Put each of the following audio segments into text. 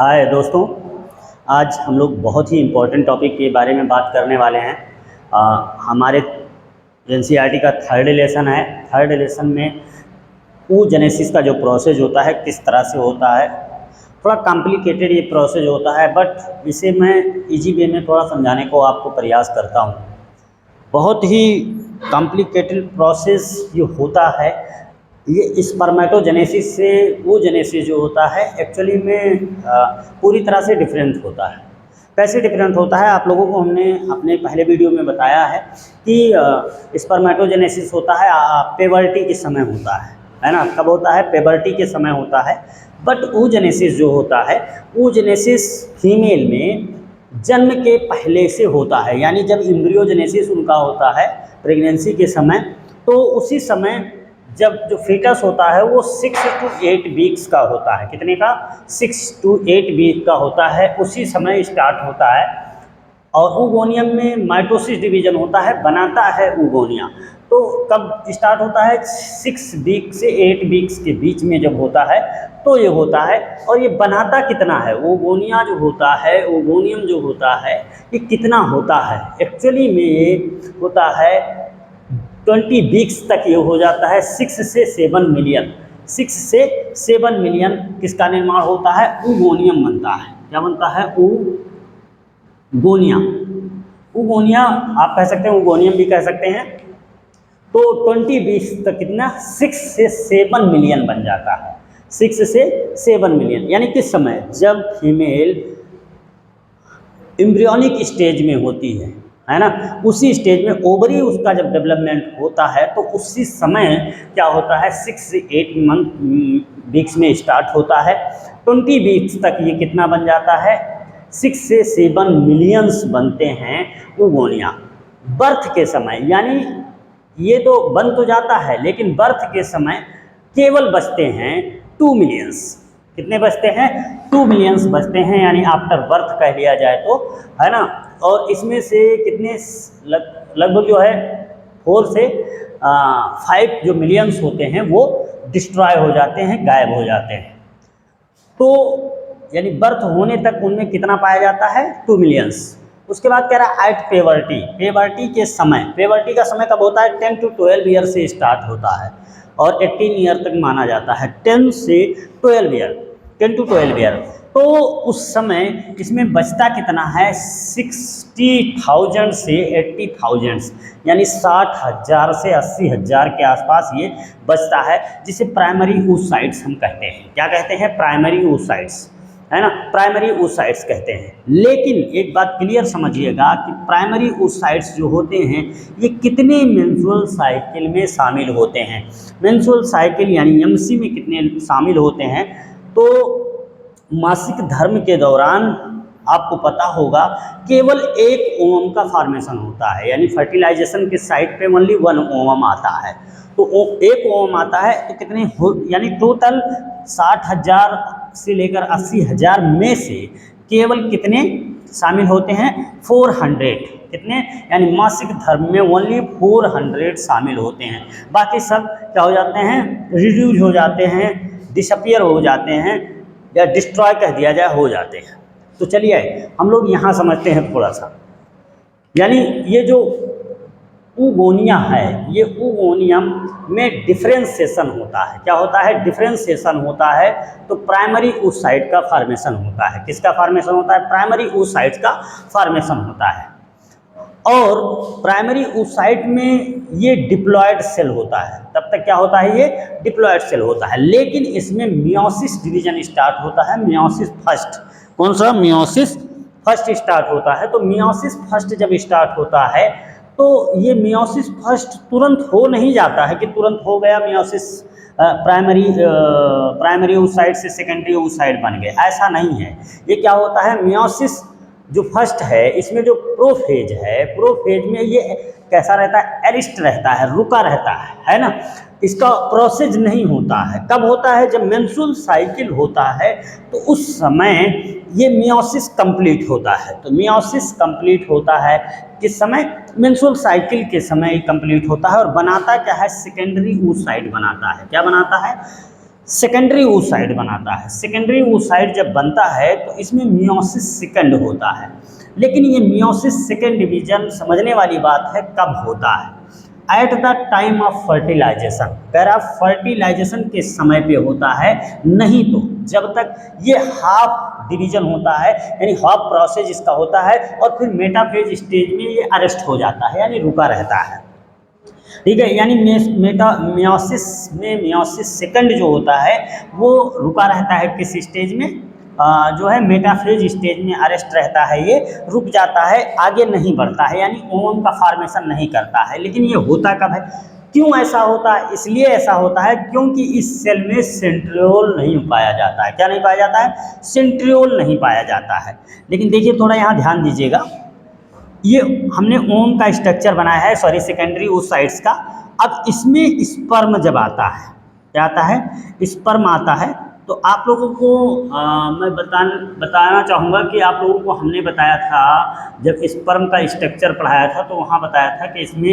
हाय दोस्तों, आज हम लोग बहुत ही इम्पोर्टेंट टॉपिक के बारे में बात करने वाले हैं। हमारे एनसीईआरटी का थर्ड लेसन है। थर्ड लेसन में oogenesis का जो प्रोसेस होता है किस तरह से होता है। थोड़ा कॉम्प्लिकेटेड ये प्रोसेस होता है, बट इसे मैं इजी वे में थोड़ा समझाने को आपको प्रयास करता हूँ। बहुत ही कॉम्प्लिकेटेड प्रोसेस ये होता है। ये स्पर्मेटोजेनेसिस से oogenesis जो होता है एक्चुअली में पूरी तरह से डिफरेंट होता है। कैसे डिफरेंट होता है, आप लोगों को हमने अपने पहले वीडियो में बताया है कि स्पर्मेटोजेनेसिस होता है पेबर्टी के समय होता है ना। कब होता है? पेबर्टी के समय होता है। बट oogenesis जो होता है, oogenesis फीमेल में जन्म के पहले से होता है। यानी जब एम्ब्रियोजेनेसिस उनका होता है प्रेगनेंसी के समय, तो उसी समय जब जो फीटस होता है वो 6 to 8 वीक्स का होता है। कितने का? 6 to 8 वीक का होता है, उसी समय स्टार्ट होता है। और oogonia में माइटोसिस डिवीजन होता है, बनाता है oogonia। तो कब स्टार्ट होता है? 6 वीक से 8 वीक्स के बीच में जब होता है तो ये होता है। और ये बनाता कितना है? oogonia जो होता है, ओगोनियम जो होता है, ये कितना होता है? एक्चुअली में ये होता है 20 वीक्स तक ये हो जाता है। 6 से 7 मिलियन, 6 से 7 मिलियन किसका निर्माण होता है? oogoनियम बनता है। क्या बनता है? oogonia। oogonia आप कह सकते हैं, oogoनियम भी कह सकते हैं। तो 20 वीक्स तक कितना? 6 से 7 मिलियन बन जाता है। 6 से 7 मिलियन यानी किस समय? जब फीमेल एम्ब्रियोनिक स्टेज में होती है ना, उसी स्टेज में ओवरी उसका जब डेवलपमेंट होता है तो उसी समय क्या होता है? 6 से 8 वीक्स में स्टार्ट होता है। 20 वीक्स तक ये कितना बन जाता है? 6 से 7 मिलियंस बनते हैं oogonia। बर्थ के समय, यानी ये तो बन तो जाता है लेकिन बर्थ के समय केवल बचते हैं 2 मिलियंस। कितने बचते हैं? 2 मिलियंस बचते हैं, यानी आफ्टर बर्थ कह लिया जाए तो, है ना। और इसमें से कितने लगभग जो है 4 से 5 जो मिलियंस होते हैं वो डिस्ट्रॉय हो जाते हैं, गायब हो जाते हैं। तो यानी बर्थ होने तक उनमें कितना पाया जाता है? 2 मिलियंस। उसके बाद कह रहा है एट पेवर्टी, पेवर्टी के समय। पेवर्टी का समय कब होता है? 10 to 12 ईयर से स्टार्ट होता है और 18 ईयर तक माना जाता है। 10 से 12 ईयर, 10 to 12 ईयर। तो उस समय इसमें बचता कितना है? 60,000 से 80,000, यानी 60,000 से 80,000 के आसपास ये बचता है, जिसे प्राइमरी oocytes हम कहते हैं। क्या कहते हैं? प्राइमरी oocytes, है ना। प्राइमरी oocytes कहते हैं। लेकिन एक बात क्लियर समझिएगा कि प्राइमरी oocytes जो होते हैं ये कितने मेंस्ट्रुअल साइकिल में शामिल होते हैं। मेंस्ट्रुअल साइकिल यानी एमसी में कितने शामिल होते हैं? तो मासिक धर्म के दौरान आपको पता होगा केवल एक ओवम का फॉर्मेशन होता है, यानी फर्टिलाइजेशन के साइट पे ओनली 1 ओवम आता है। तो एक ओवम आता है तो कितने यानी टोटल 60,000 से लेकर 80,000 में से केवल कितने शामिल होते हैं? 400। कितने? यानी मासिक धर्म में ओनली 400 शामिल होते हैं। बाकी सब क्या हो जाते हैं? रिड्यूज हो जाते हैं, डिसअपियर हो जाते हैं, या डिस्ट्रॉय कह दिया जाए, हो जाते हैं। तो चलिए हम लोग यहाँ समझते हैं थोड़ा सा। यानी ये जो oogonia है, ये oogonia में डिफरेंशिएशन होता है। क्या होता है? डिफरेंशिएशन होता है। तो प्राइमरी oocyte का फॉर्मेशन होता है। किसका फॉर्मेशन होता है? प्राइमरी oocyte का फॉर्मेशन होता है। और प्राइमरी oocyte में ये डिप्लॉयड सेल होता है। तब तक क्या होता है? ये डिप्लॉयड सेल होता है। लेकिन इसमें मियोसिस डिवीजन स्टार्ट होता है। मियोसिस फर्स्ट, कौन सा? मियोसिस फर्स्ट स्टार्ट होता है। तो मियोसिस फर्स्ट जब स्टार्ट होता है तो ये मियोसिस फर्स्ट तुरंत हो नहीं जाता है कि तुरंत हो गया मियोसिस, प्राइमरी oocyte से सेकेंडरी oocyte बन गए, ऐसा नहीं है। ये क्या होता है? मियोसिस जो फर्स्ट है इसमें जो प्रोफेज है, प्रोफेज में ये कैसा रहता है? एरिस्ट रहता है, रुका रहता है ना। इसका प्रोसेस नहीं होता है। कब होता है? जब मेंस्ट्रुअल साइकिल होता है तो उस समय ये मियोसिस कंप्लीट होता है। तो मियोसिस कंप्लीट होता है किस समय? मेंस्ट्रुअल साइकिल के समय कंप्लीट होता है। और बनाता क्या है? सेकेंडरी oocyte बनाता है। क्या बनाता है? सेकेंडरी oocyte बनाता है। सेकेंडरी oocyte जब बनता है तो इसमें मियोसिस सेकंड होता है, लेकिन ये मियोसिस सेकंड डिवीजन समझने वाली बात है कब होता है, at the time of fertilisation. अगर आप फर्टिलाइजेशन के समय पे होता है, नहीं तो जब तक ये हाफ डिवीजन होता है यानी हाफ प्रोसेस इसका होता है और फिर मेटाफेज स्टेज में ये अरेस्ट हो जाता है यानी रुका रहता है। ठीक है, यानी मियोसिस सेकंड जो होता है वो रुका रहता है किस स्टेज में, जो है मेटाफेज स्टेज में अरेस्ट रहता है, ये रुक जाता है, आगे नहीं बढ़ता है यानी ओवम का फॉर्मेशन नहीं करता है। लेकिन ये होता कब है, क्यों ऐसा होता है, इसलिए ऐसा होता है क्योंकि इस सेल में सेंट्रियोल नहीं पाया जाता है। क्या नहीं पाया जाता है, सेंट्रियोल नहीं पाया जाता है। लेकिन देखिए थोड़ा यहाँ ध्यान दीजिएगा, ये हमने ओम का स्ट्रक्चर बनाया है, सॉरी सेकेंडरी oocytes का। अब इसमें स्पर्म जब आता है, क्या आता है, स्पर्म आता है, तो आप लोगों को मैं बताना चाहूँगा कि आप लोगों को हमने बताया था जब स्पर्म का स्ट्रक्चर पढ़ाया था तो वहाँ बताया था कि इसमें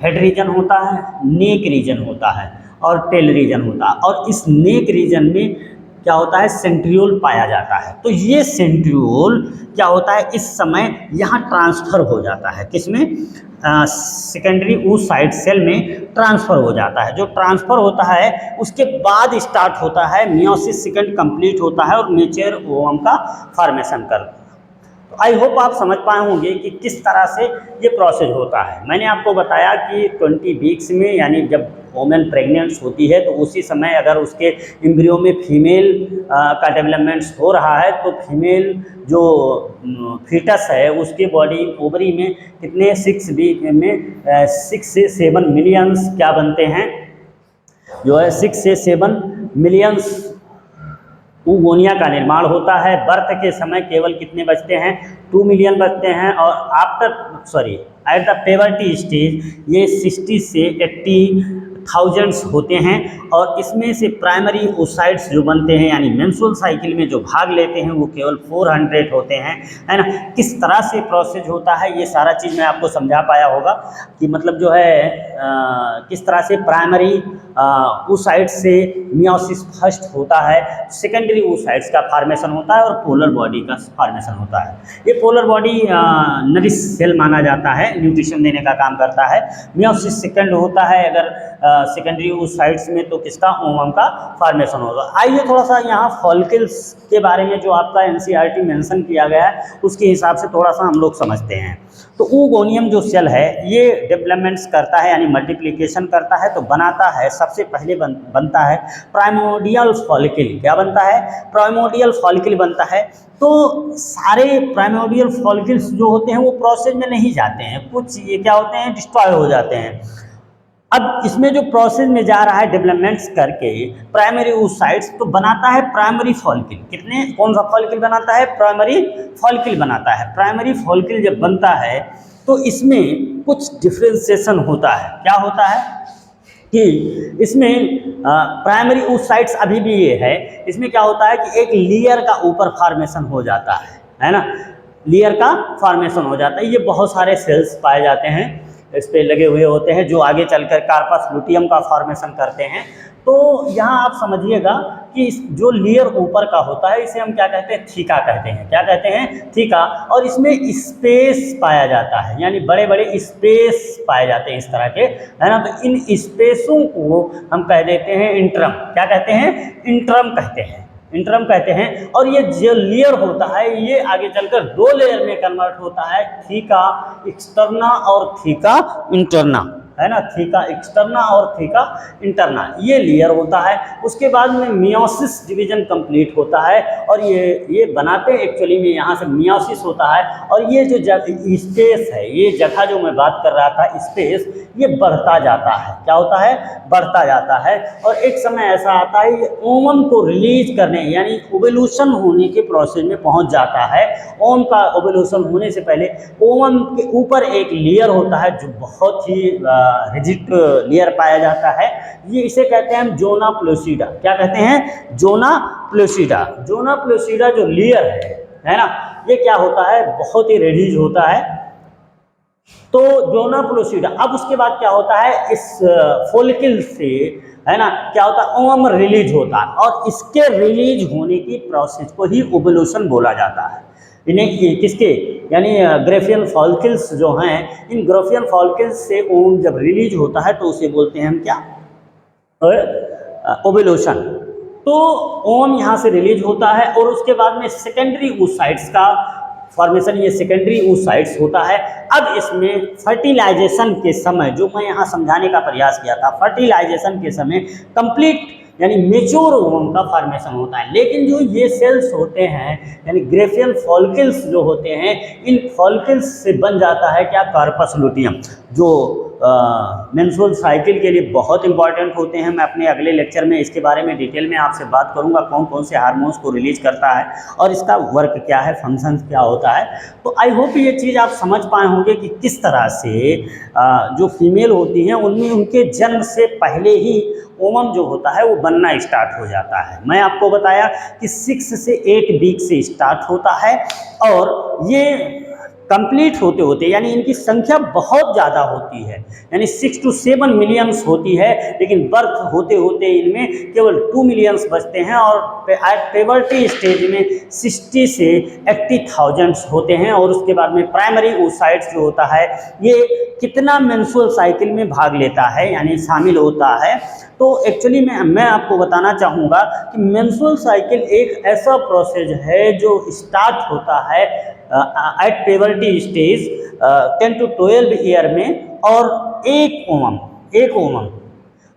हेड रीजन होता है, नेक रीजन होता है और टेल रीजन होता है, और इस नेक रीजन में क्या होता है, सेंट्रियोल पाया जाता है। तो ये सेंट्रियोल क्या होता है, इस समय यहाँ ट्रांसफ़र हो जाता है, किसमें, सेकेंडरी oocyte सेल में ट्रांसफ़र हो जाता है। जो ट्रांसफ़र होता है उसके बाद स्टार्ट होता है मियोसिस सेकंड कंप्लीट होता है और मेच्योर ओवम का फॉर्मेशन करता है। तो आई होप आप समझ पाए होंगे कि किस तरह से ये प्रोसेस होता है। मैंने आपको बताया कि 20 वीक्स में यानी जब वोमेन प्रेग्नेंट्स होती है तो उसी समय अगर उसके एम्ब्रियो में फीमेल का डेवलपमेंट्स हो रहा है तो फीमेल जो फीटस है उसके बॉडी ओवरी में कितने 6 वीक में 6 से 7 मिलियंस क्या बनते हैं, जो है 6 से 7 मिलियंस oogonia का निर्माण होता है। बर्थ के समय केवल कितने बचते हैं, 2 मिलियन बचते हैं, और आफ्टर एट द पेवर्टी स्टेज ये 60 से 80,000 होते हैं। और इसमें से प्राइमरी oocytes जो बनते हैं यानी मेंस्ट्रुअल साइकिल में जो भाग लेते हैं वो केवल 400 होते हैं, है ना। किस तरह से प्रोसेस होता है ये सारा चीज़ मैं आपको समझा पाया होगा कि मतलब जो है किस तरह से प्राइमरी oocytes से मियोसिस फर्स्ट होता है, सेकेंडरी oocytes का फॉर्मेशन होता है और पोलर बॉडी का फॉर्मेशन होता है। ये पोलर बॉडी नरिश सेल माना जाता है, न्यूट्रिशन देने का काम करता है। मियोसिस सेकंड होता है अगर सेकेंडरी oocytes में तो किसका, ओवम का फॉर्मेशन होगा। आइए थोड़ा सा यहाँ फॉलिकल्स के बारे में जो आपका एनसीईआरटी मेंशन किया गया है उसके हिसाब से थोड़ा सा हम लोग समझते हैं। तो oogonia जो सेल है ये डेवलपमेंट्स करता है यानी मल्टीप्लिकेशन करता है, तो बनाता है सबसे पहले बनता है प्राइमोर्डियल फॉलिकल। क्या बनता है, प्राइमोर्डियल फॉलिकल बनता है। तो सारे प्राइमोर्डियल फॉलिकल्स जो होते हैं वो प्रोसेस में नहीं जाते हैं, कुछ ये क्या होते हैं, डिस्ट्रॉय हो जाते हैं। अब इसमें जो प्रोसेस में जा रहा है डेवलपमेंट्स करके प्राइमरी oocytes तो बनाता है प्राइमरी फॉलिकल। कितने, कौन सा फॉलिकल बनाता है, प्राइमरी फॉलिकल बनाता है। प्राइमरी फॉलिकल जब बनता है तो इसमें कुछ डिफ्रेंसिएशन होता है। क्या होता है कि इसमें प्राइमरी oocytes अभी भी ये है, इसमें क्या होता है कि एक लेयर का ऊपर फॉर्मेशन हो जाता है ना, लेयर का फॉर्मेशन हो जाता है। ये बहुत सारे सेल्स पाए जाते हैं इस पे लगे हुए होते हैं जो आगे चलकर कार्पस लुटियम का फॉर्मेशन करते हैं। तो यहाँ आप समझिएगा कि जो लेयर ऊपर का होता है इसे हम क्या कहते हैं, थीका कहते हैं। क्या कहते हैं, थीका। और इसमें स्पेस पाया जाता है यानी बड़े बड़े स्पेस पाए जाते हैं इस तरह के, है ना। तो इन स्पेसों को हम कह देते हैं इंट्रम। क्या कहते हैं, इंट्रम कहते हैं, इंट्रम कहते हैं। और ये जो लेयर होता है ये आगे चलकर 2 लेयर में कन्वर्ट होता है, थीका एक्सटर्ना और थीका इंटरना, है ना। थीका एक्सटर्ना और थीका इंटरना ये लेयर होता है। उसके बाद में मियोसिस डिवीजन कंप्लीट होता है और ये बनाते हैं एक्चुअली में यहाँ से मियोसिस होता है। और ये जो स्पेस है, ये जगह जो मैं बात कर रहा था स्पेस, ये बढ़ता जाता है। क्या होता है, बढ़ता जाता है। और एक समय ऐसा आता है ये ओवम को रिलीज करने यानी ओवल्यूशन होने के प्रोसेस में पहुँच जाता है। ओवम का ओवल्यूशन होने से पहले ओवम के ऊपर एक लेयर होता है जो बहुत ही रिजिड लेयर पाया जाता है। ये इसे कहते हैं हम जोना प्लूसिडा। क्या कहते हैं, जोना प्लूसिडा। जोना प्लूसिडा जो लेयर है ना, ये क्या होता है, बहुत ही रिजिड होता है। तो जोना प्लूसिडा, अब उसके बाद क्या होता है, इस फोलिकल से, है ना, क्या होता है, ओवम रिलीज होता है, और इसके रिलीज होने की प्रोसेस को ही ओवुलेशन बोला जाता है। इन्हें किसके, यानी ग्रेफियन फॉलिकल्स जो हैं, इन ग्रेफियन फॉलिकल्स से ओवम जब रिलीज होता है तो उसे बोलते हैं हम क्या, ओवुलेशन। तो ओवम यहाँ से रिलीज होता है और उसके बाद में सेकेंडरी oocytes का फॉर्मेशन, ये सेकेंडरी oocytes होता है। अब इसमें फर्टिलाइजेशन के समय, जो मैं यहाँ समझाने का प्रयास किया था, फर्टिलाइजेशन के समय कंप्लीट यानी मेच्योर ओवम का फॉर्मेशन होता है। लेकिन जो ये सेल्स होते हैं यानी ग्रेफियन फॉलिकल्स जो होते हैं, इन फॉलिकल्स से बन जाता है क्या, कार्पस लुटियम, जो मेंस्ट्रुअल साइकिल के लिए बहुत इंपॉर्टेंट होते हैं। मैं अपने अगले लेक्चर में इसके बारे में डिटेल में आपसे बात करूंगा, कौन कौन से हार्मोन्स को रिलीज करता है और इसका वर्क क्या है, फंक्शन क्या होता है। तो आई होप ये चीज़ आप समझ पाए होंगे कि किस तरह से जो फीमेल होती हैं उनमें उनके जन्म से पहले ही ओवम जो होता है वो बनना स्टार्ट हो जाता है। मैं आपको बताया कि 6 से 8 वीक से स्टार्ट होता है और ये कंप्लीट होते होते, यानी इनकी संख्या बहुत ज़्यादा होती है, यानी 6 to 7 मिलियंस होती है, लेकिन बर्थ होते होते इनमें केवल 2 मिलियंस बचते हैं और एट पेवर्टी स्टेज में 60 से 80,000 होते हैं। और उसके बाद में प्राइमरी oocytes जो होता है ये कितना मेंस्ट्रुअल साइकिल में भाग लेता है यानी शामिल होता है। तो एक्चुअली मैं आपको बताना चाहूँगा कि मेंस्ट्रुअल साइकिल एक ऐसा प्रोसेस है जो स्टार्ट होता है एट पेवर्टी स्टेज 10 to 12 ईयर में, और एक ओवम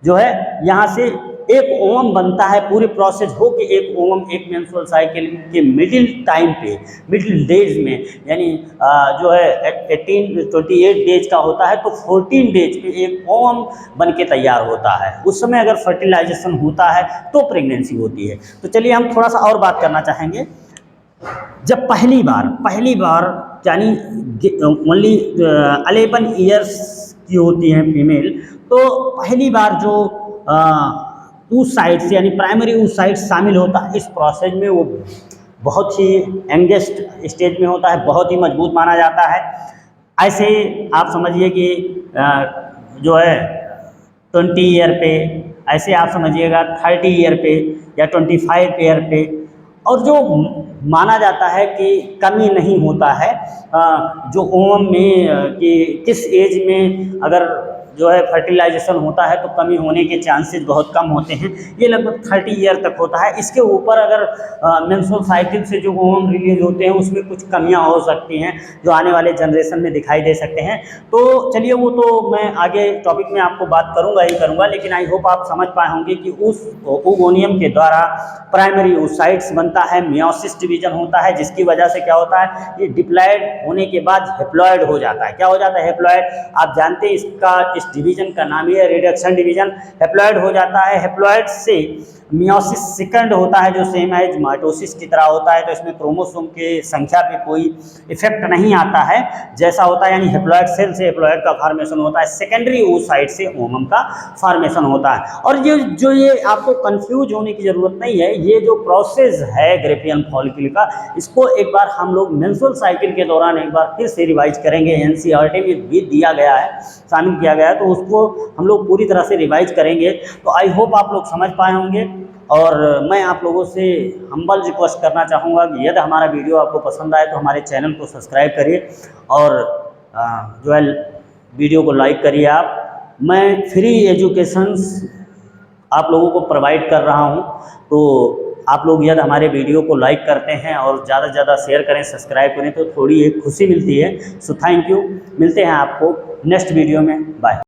जो है यहाँ से एक ओवम बनता है, पूरी प्रोसेस हो के एक ओवम एक मेंस्ट्रुअल साइकिल के मिडिल टाइम पे, मिडिल डेज में, यानी जो है 28 डेज का होता है, तो 14 डेज पे एक ओवम बन के तैयार होता है। उस समय अगर फर्टिलाइजेशन होता है तो प्रेगनेंसी होती है। तो चलिए हम थोड़ा सा और बात करना चाहेंगे। जब पहली बार यानी ओनली 11 ईयर्स की होती है फीमेल, तो पहली बार जो oocytes यानी प्राइमरी oocytes शामिल होता है इस प्रोसेस में, वो बहुत ही यंगेस्ट स्टेज में होता है, बहुत ही मजबूत माना जाता है। ऐसे आप समझिए कि जो है 20 ईयर पे, ऐसे आप समझिएगा 30 ईयर पे या 25 ईयर पे, और जो माना जाता है कि कमी नहीं होता है जो ओवम में कि किस एज में अगर जो है फर्टिलाइजेशन होता है तो कमी होने के चांसेस बहुत कम होते हैं, ये लगभग 30 ईयर तक होता है। इसके ऊपर अगर मेंस्ट्रुअल साइकिल से जो ओवम रिलीज होते हैं उसमें कुछ कमियां हो सकती हैं जो आने वाले जनरेशन में दिखाई दे सकते हैं। तो चलिए वो तो मैं आगे टॉपिक में आपको बात करूंगा ही करूंगा, लेकिन आई होप आप समझ पाए होंगे कि उस ओगोनियम के द्वारा प्राइमरी oocytes बनता है, मियोसिस डिवीजन होता है, जिसकी वजह से क्या होता है, ये डिप्लॉयड होने के बाद हेप्लॉयड हो जाता है। क्या हो जाता है, हेप्लॉयड। आप जानते हैं इसका डिवीजन का नाम ही है रिडक्शन डिवीजन। हेप्लॉयड हो जाता है, हेप्लॉयड से मियोसिस सेकंड होता है जो सेम एज माइटोसिस की तरह होता है, तो इसमें क्रोमोसोम के संख्या पे कोई इफेक्ट नहीं आता है जैसा होता है, यानी हेप्लॉयड सेल से हेप्लॉयड का फॉर्मेशन होता है, सेकेंडरी oocyte से ओवम का फॉर्मेशन होता है। और ये आपको कंफ्यूज होने की जरूरत नहीं है, ये जो प्रोसेस है ग्रेफियन फॉलिकल का, इसको एक बार हम लोग मेंस्ट्रुअल साइकिल के दौरान एक बार फिर से रिवाइज करेंगे। एनसीईआरटी में भी दिया गया है, शामिल किया गया है, तो उसको हम लोग पूरी तरह से रिवाइज करेंगे। तो आई होप आप लोग समझ पाए होंगे, और मैं आप लोगों से हम्बल रिक्वेस्ट करना चाहूँगा कि यदि हमारा वीडियो आपको पसंद आए तो हमारे चैनल को सब्सक्राइब करिए और जो है वीडियो को लाइक करिए। मैं फ्री एजुकेशंस आप लोगों को प्रोवाइड कर रहा हूँ, तो आप लोग यदि हमारे वीडियो को लाइक करते हैं और ज़्यादा से ज़्यादा शेयर करें, सब्सक्राइब करें, तो थोड़ी एक खुशी मिलती है। सो थैंक यू, मिलते हैं आपको नेक्स्ट वीडियो में, बाय।